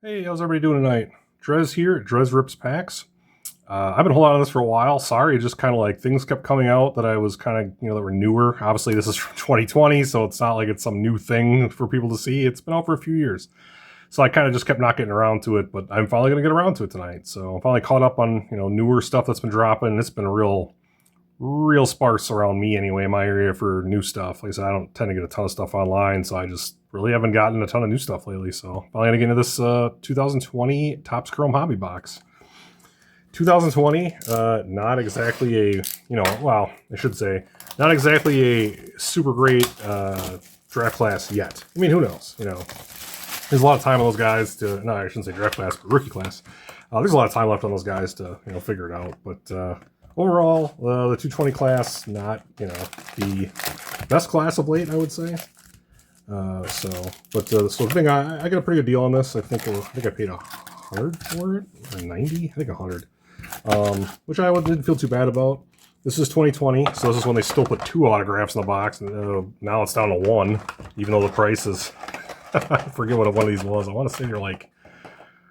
Hey, how's everybody doing tonight? Drez here, Drez Rips Packs. I've been holding on to this for a while. Sorry, just kind of like things kept coming out that I was kind of, that were newer. Obviously, this is from 2020, so it's not like it's some new thing for people to see. It's been out for a few years. So I kind of just kept not getting around to it, but I'm finally going to get around to it tonight. So I'm finally caught up on, newer stuff that's been dropping. It's been real sparse around me anyway in my area for new stuff. Like I said, I don't tend to get a ton of stuff online, so I just really haven't gotten a ton of new stuff lately. So finally gonna get into this 2020 Topps Chrome Hobby Box. 2020, not exactly a, well, I should say, not exactly a super great draft class yet. I mean, who knows? There's a lot of time on those guys to, no, I shouldn't say draft class, but rookie class. There's a lot of time left on those guys to, figure it out. But overall, the 220 class, not, the best class of late, I would say. So the thing, I got a pretty good deal on this. I think I paid $100 for it, or 90. I think 100, which I didn't feel too bad about. This is 2020, so this is when they still put 2 autographs in the box, and now it's down to 1, even though the price is. I forget what one of these was. I want to say they're like,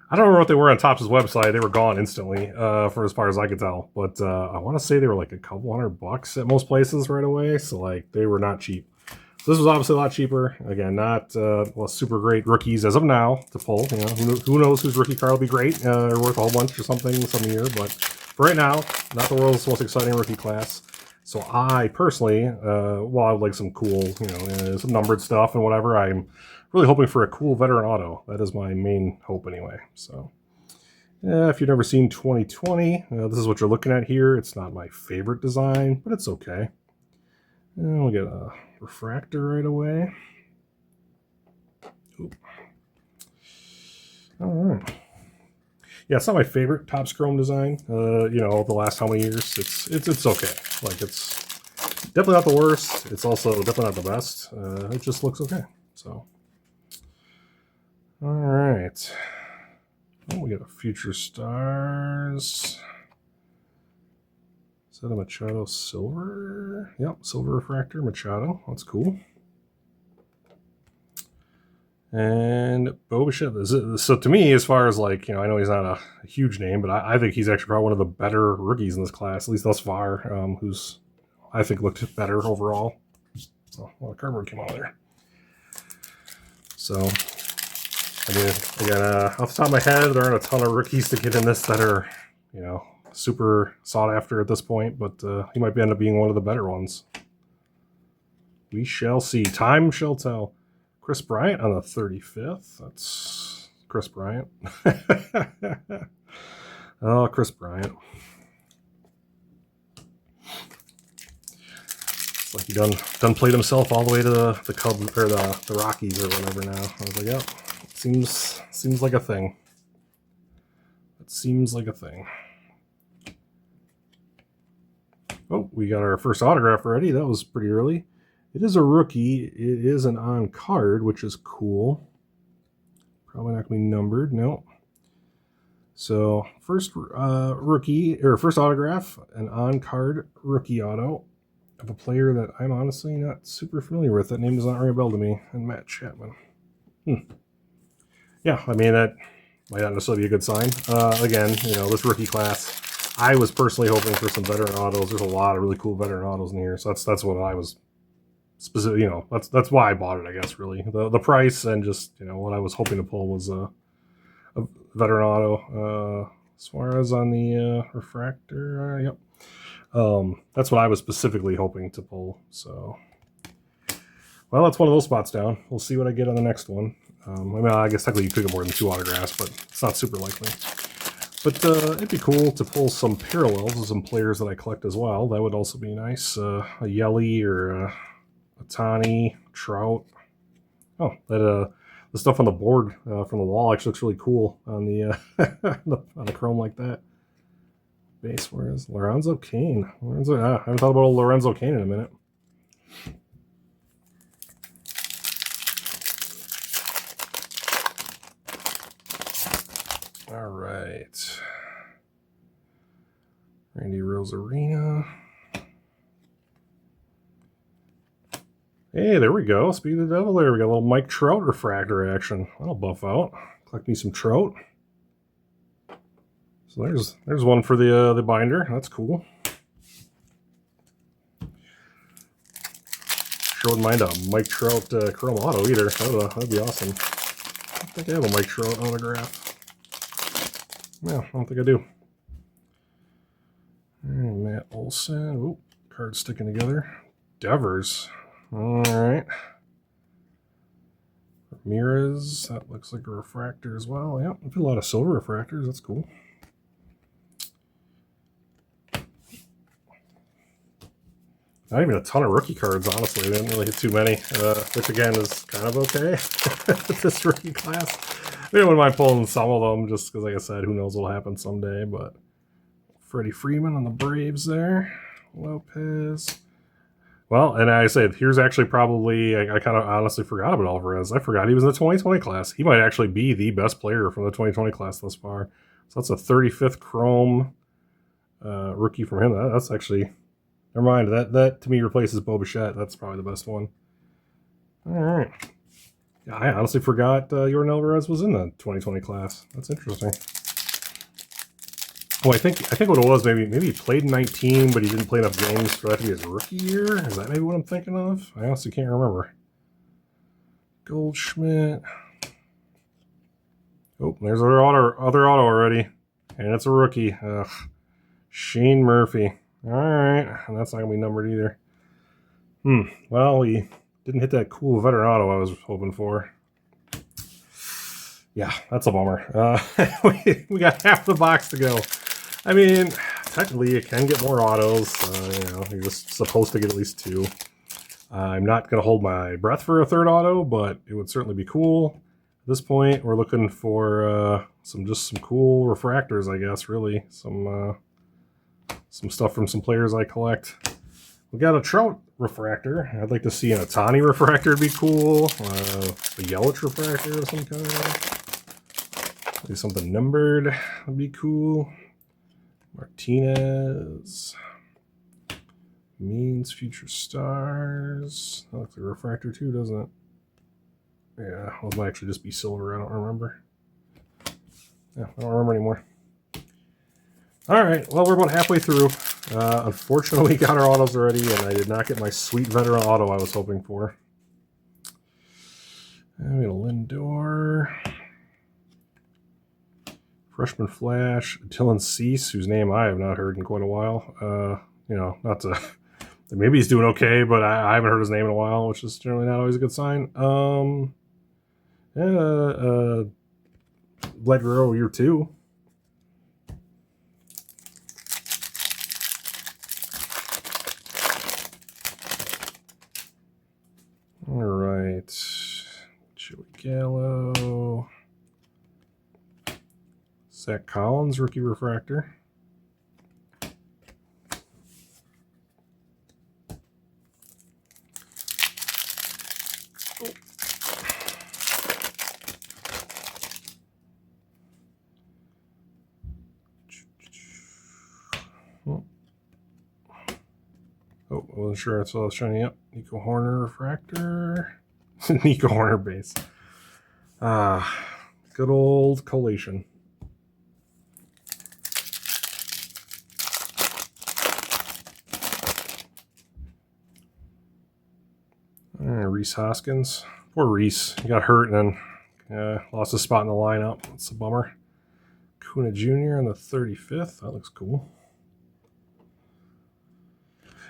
I don't remember what they were on Topps' website. They were gone instantly, for as far as I could tell. But I want to say they were like a couple $100 at most places right away. So like they were not cheap. So this was obviously a lot cheaper. Again, not super great rookies as of now to pull. Who knows whose rookie card will be great or worth a whole bunch or something some year. But for right now, not the world's most exciting rookie class. So I personally, while I would like some cool, some numbered stuff and whatever, I'm really hoping for a cool veteran auto. That is my main hope anyway. So if you've never seen 2020, this is what you're looking at here. It's not my favorite design, but it's okay. And we'll get a refractor right away. Oop. All right. Yeah, it's not my favorite Topps Chrome design. The last how many years? It's okay. Like it's definitely not the worst. It's also definitely not the best. It just looks okay. So, all right. Oh, we got a Future Stars. Is that a Machado Silver? Yep, Silver Refractor Machado. That's cool. And Bo Bichette. So to me, as far as like, I know he's not a huge name, but I think he's actually probably one of the better rookies in this class, at least thus far, who's, I think, looked better overall. Oh, a lot of cardboard came out of there. So, I mean, again, off the top of my head, there aren't a ton of rookies to get in this that are, super sought after at this point, but he might end up being one of the better ones. We shall see. Time shall tell. Chris Bryant on the 35th. That's Chris Bryant. Oh, Chris Bryant. It's like he done played himself all the way to the Cubs or the Rockies or whatever now. I was like, yep, seems like a thing. It seems like a thing. Oh, we got our first autograph already. That was pretty early. It is a rookie. It is an on card, which is cool. Probably not going to be numbered. No. So first rookie or first autograph, an on card rookie auto of a player that I'm honestly not super familiar with. That name does not ring a bell to me. And Matt Chapman. Yeah, I mean that might not necessarily be a good sign. Again, this rookie class. I was personally hoping for some veteran autos. There's a lot of really cool veteran autos in here, so that's what I was. Specific, that's why I bought it, I guess, really. The price and just, what I was hoping to pull was a veteran auto. Suarez on the refractor, yep. That's what I was specifically hoping to pull, so. Well, that's one of those spots down. We'll see what I get on the next one. I guess technically you could get more than 2 autographs, but it's not super likely. But it'd be cool to pull some parallels of some players that I collect as well. That would also be nice. A Yelly or Ohtani, Trout. Oh, the stuff on the board from the wall actually looks really cool on the on the chrome like that. Base, where is Lorenzo Cain? I haven't thought about Lorenzo Cain in a minute. All right, Randy Rosarina. Hey, there we go. Speed of the Devil there. We got a little Mike Trout refractor action. That'll buff out. collect me some Trout. So there's one for the binder. That's cool. Sure wouldn't mind a Mike Trout Chrome Auto either. That'd be awesome. I don't think I have a Mike Trout autograph. No, I don't think I do. And Matt Olson. Ooh, cards sticking together. Devers. All right. Ramirez. That looks like a refractor as well. Yeah, a lot of silver refractors. That's cool. Not even a ton of rookie cards, honestly. They didn't really hit too many, which again is kind of okay with this rookie class. I wouldn't mind pulling some of them just because, like I said, who knows what'll happen someday. But Freddie Freeman on the Braves there. Lopez. Well, and I said, here's actually probably, I kind of honestly forgot about Alvarez. I forgot he was in the 2020 class. He might actually be the best player from the 2020 class thus far. So that's a 35th Chrome rookie from him. That's actually... Never mind, that to me replaces Bo Bichette. That's probably the best one. All right. Yeah, I honestly forgot Yordan Alvarez was in the 2020 class. That's interesting. Oh, I think what it was, maybe he played in 19, but he didn't play enough games for that to be his rookie year. Is that maybe what I'm thinking of? I honestly can't remember. Goldschmidt. Oh, there's our other auto already, and it's a rookie. Ugh. Shane Murphy. All right, and that's not going to be numbered either. Well, we didn't hit that cool veteran auto I was hoping for. Yeah, that's a bummer. We got half the box to go. I mean, technically you can get more autos. You're just supposed to get at least 2. I'm not going to hold my breath for a 3rd auto, but it would certainly be cool. At this point, we're looking for some cool refractors, I guess, really. Some stuff from some players I collect. We got a Trout refractor. I'd like to see an Ohtani refractor. Would be cool. A Yelich refractor of some kind. Maybe something numbered would be cool. Martinez. Means Future Stars. That looks like a refractor too, doesn't it? Yeah, well, it might actually just be silver. I don't remember. Yeah, I don't remember anymore. All right, well, we're about halfway through. Unfortunately, we got our autos already, and I did not get my sweet veteran auto I was hoping for. And we got a Lindor. Freshman Flash. Dylan Cease, whose name I have not heard in quite a while. Not to... Maybe he's doing okay, but I haven't heard his name in a while, which is generally not always a good sign. Vlad Guerrero, year 2. All right, Joey Gallo, Zach Collins, rookie refractor. Oh, I wasn't sure. That's what I was trying to. Yep, Nico Horner refractor. Nico Horner base. Good old collation. Rhys Hoskins. Poor Rhys. He got hurt and then lost his spot in the lineup. That's a bummer. Kuna Jr. on the 35th. That looks cool.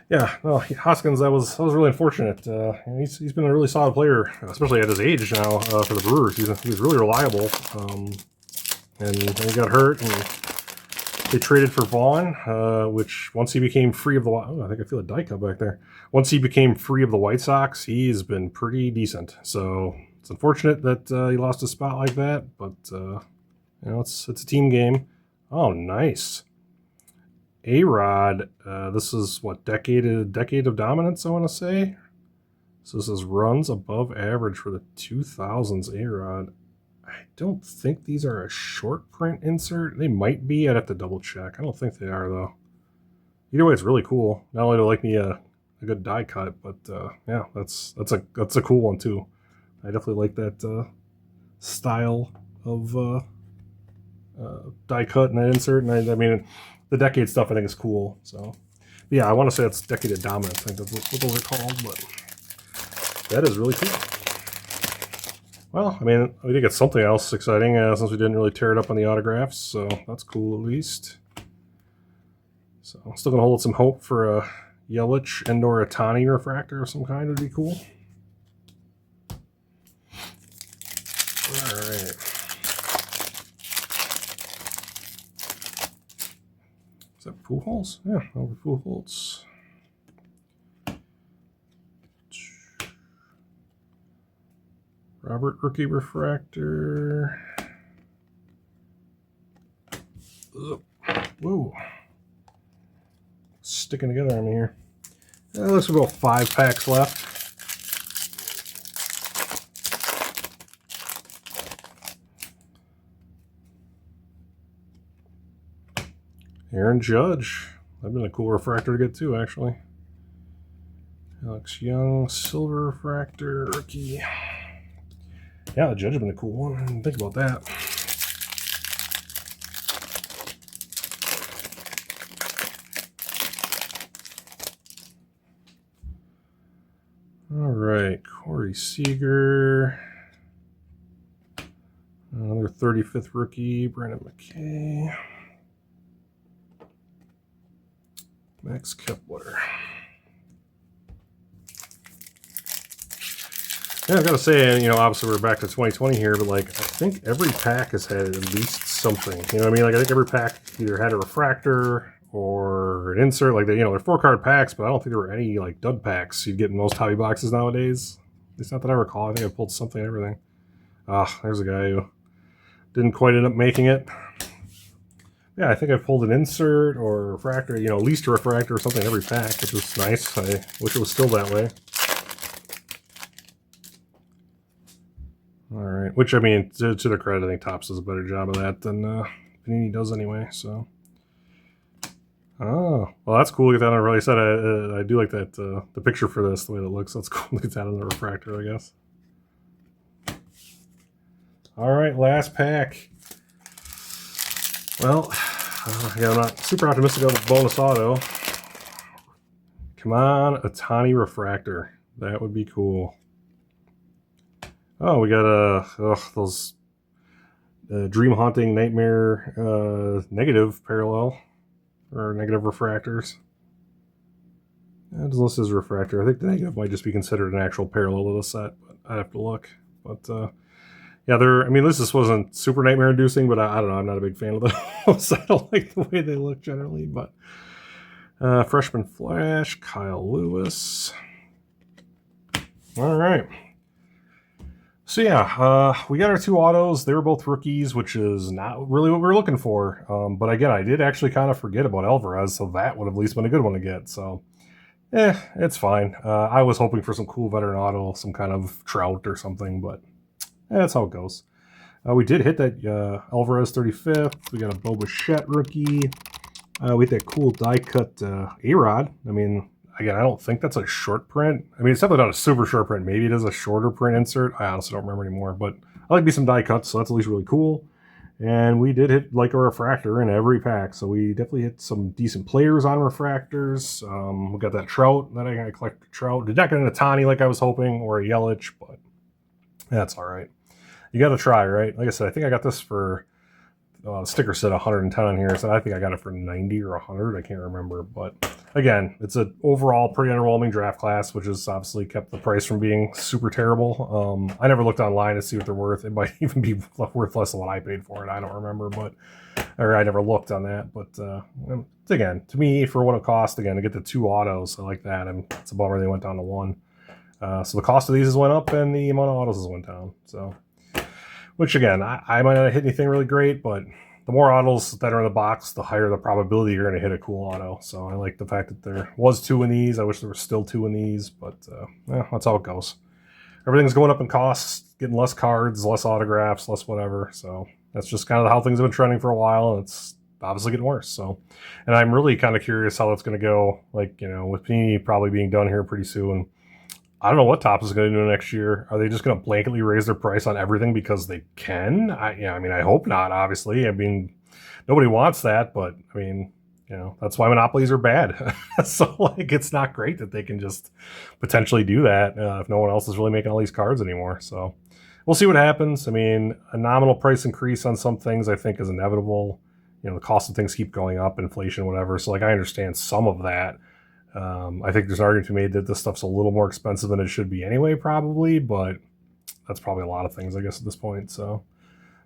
Yeah, well, Hoskins, that was really unfortunate. He's been a really solid player, especially at his age now for the Brewers. He's really reliable. And he got hurt, and they traded for Vaughn, which once he became free of the... Oh, I think I feel a die cut back there. Once he became free of the White Sox, he's been pretty decent. So it's unfortunate that he lost his spot like that, but it's a team game. Oh, nice. A-Rod, this is what, decade of dominance, I want to say. So this is runs above average for the 2000s A-Rod. I don't think these are a short print insert. They might be. I'd have to double check. I don't think they are, though. Either way, it's really cool. Not only do I like me a good die cut, but yeah, that's a cool one too. I definitely like that style of die cut and that insert. And I mean, the Decade stuff I think is cool. So yeah, I want to say that's Decade of Dominance. I think that's what those are called, but that is really cool. Well, I mean, we did get something else exciting since we didn't really tear it up on the autographs, so that's cool at least. So I'm still going to hold some hope for a Yelich and/or Ohtani refractor of some kind would be cool. All right. Is that Pujols? Yeah, over Pujols. Robert rookie refractor. Ugh. Whoa. Sticking together on me here. Looks like about 5 packs left. Aaron Judge. That'd been a cool refractor to get too, actually. Alex Young, silver refractor, rookie. Yeah, the Judge has been a cool one. I didn't think about that. All right, Corey Seager. Another 35th rookie, Brandon McKay. Max Kepler. Yeah, I've got to say, you know, obviously we're back to 2020 here, but like, I think every pack has had at least something. You know what I mean? Like, I think every pack either had a refractor or an insert. Like, you know, they're 4-card packs, but I don't think there were any, like, dud packs you'd get in most hobby boxes nowadays. At least not that I recall. I think I pulled something and everything. Ah, there's a guy who didn't quite end up making it. Yeah, I think I pulled an insert or a refractor, you know, at least a refractor or something every pack, which was nice. I wish it was still that way. All right, which, I mean, to their credit, I think Topps does a better job of that than Panini does anyway, so. Oh, well, that's cool. Look at that. Like I said, I do like that, the picture for this, the way it looks. That's cool. Look at that on the refractor, I guess. All right, last pack. Well, yeah, I'm not super optimistic about the bonus auto. Come on, Ohtani refractor. That would be cool. Oh, we got those Dream Haunting Nightmare negative parallel or negative refractors. It doesn't list as a refractor. I think the negative might just be considered an actual parallel of the set, but I'd have to look. But yeah, I mean, this wasn't super nightmare inducing, but I don't know. I'm not a big fan of those. I don't like the way they look generally, but Freshman Flash, Kyle Lewis. All right. So yeah, we got our 2 autos. They were both rookies, which is not really what we were looking for. But again, I did actually kind of forget about Alvarez, so that would have at least been a good one to get. So, it's fine. I was hoping for some cool veteran auto, some kind of Trout or something, but that's how it goes. We did hit that Alvarez 35th. We got a Bo Bichette rookie. We hit that cool die cut A-Rod. I mean, again, I don't think that's a short print. I mean, it's definitely not a super short print. Maybe it is a shorter print insert. I honestly don't remember anymore, but I like me some die cuts, so that's at least really cool. And we did hit like a refractor in every pack, so we definitely hit some decent players on refractors. We got that Trout that I collected. Trout. Did not get an Ohtani like I was hoping, or a Yelich, but that's all right. You got to try, right? Like I said, I think I got this for sticker set 110 on here, so I think I got it for 90 or 100. I can't remember, but again, it's an overall pretty underwhelming draft class, which has obviously kept the price from being super terrible. I never looked online to see what they're worth. It might even be worth less than what I paid for it. I don't remember, or I never looked on that. But again, to me, for what it cost, again, to get the 2 autos, I like that. And it's a bummer they went down to 1. So the cost of these has went up and the amount of autos has went down. So, which again, I might not hit anything really great, but the more autos that are in the box, the higher the probability you're going to hit a cool auto. So I like the fact that there was 2 in these. I wish there were still 2 in these, but that's how it goes. Everything's going up in costs, getting less cards, less autographs, less whatever. So that's just kind of how things have been trending for a while, and it's obviously getting worse. So, and I'm really kind of curious how that's going to go, like, you know, with Panini probably being done here pretty soon. I don't know what Topps is going to do next year. Are they just going to blanketly raise their price on everything because they can? I mean, I hope not. Obviously, I mean, nobody wants that, but I mean, that's why monopolies are bad. So like, it's not great that they can just potentially do that if no one else is really making all these cards anymore. So we'll see what happens. I mean, a nominal price increase on some things I think is inevitable. The cost of things keep going up, inflation, whatever. So like, I understand some of that. I think there's an argument to be made that this stuff's a little more expensive than it should be anyway, probably, but that's probably a lot of things, I guess, at this point. So,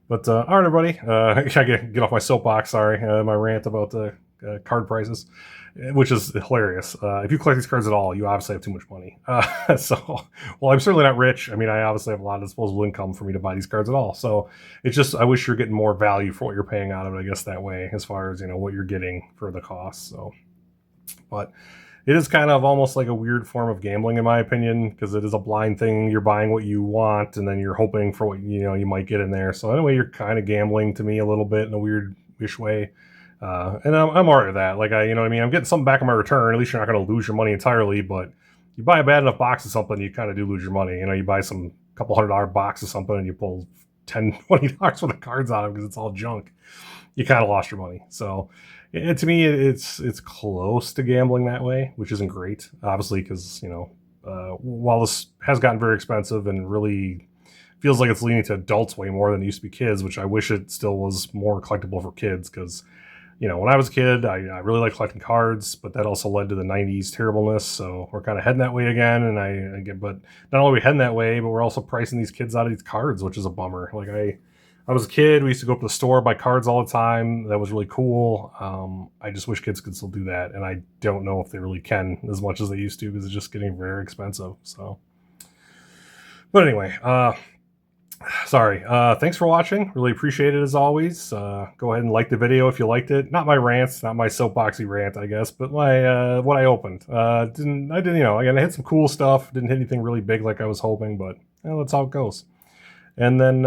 but all right, everybody, I get off my soapbox. Sorry, my rant about the card prices, which is hilarious. If you collect these cards at all, you obviously have too much money. Well, I'm certainly not rich. I mean, I obviously have a lot of disposable income for me to buy these cards at all. So it's just, I wish you're getting more value for what you're paying out of it, I guess, that way, as far as, what you're getting for the cost. So, but it is kind of almost like a weird form of gambling, in my opinion, because it is a blind thing. You're buying what you want, and then you're hoping for what you might get in there. So anyway, you're kind of gambling to me a little bit in a weird-ish way. And I'm all right with that. Like, you know what I mean? I'm getting something back in my return. At least you're not going to lose your money entirely, but you buy a bad enough box of something, you kind of do lose your money. You buy some couple $100 box of something and you pull $10, $20 worth of cards out of it because it's all junk. You kind of lost your money. So to me, it's close to gambling that way, which isn't great, obviously, because, while this has gotten very expensive and really feels like it's leaning to adults way more than it used to be kids, which I wish it still was more collectible for kids, because when I was a kid, I really liked collecting cards, but that also led to the 90s terribleness. So we're kind of heading that way again. And but not only are we heading that way, but we're also pricing these kids out of these cards, which is a bummer. Like I was a kid. We used to go up to the store, buy cards all the time. That was really cool. I just wish kids could still do that. And I don't know if they really can as much as they used to, because it's just getting very expensive. So, but anyway, sorry. Thanks for watching. Really appreciate it as always. Go ahead and like the video if you liked it. Not my rants, not my soapboxy rant, I guess, but my what I opened. Again, I hit some cool stuff. Didn't hit anything really big like I was hoping, but that's how it goes. And then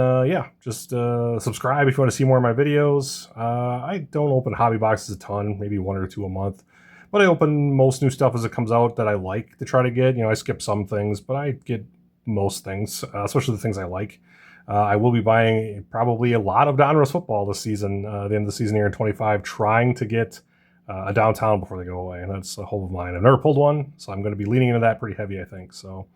just subscribe if you want to see more of my videos. I don't open hobby boxes a ton, maybe 1 or 2 a month, but I open most new stuff as it comes out that I like to try to get. I skip some things, but I get most things, especially the things I like. I will be buying probably a lot of Donruss football this season, the end of the season here in 25, trying to get a downtown before they go away. And that's a hope of mine. I've never pulled one, so I'm going to be leaning into that pretty heavy, I think. So,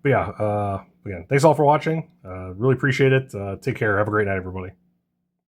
but yeah, again, thanks all for watching. Really appreciate it. Take care. Have a great night, everybody.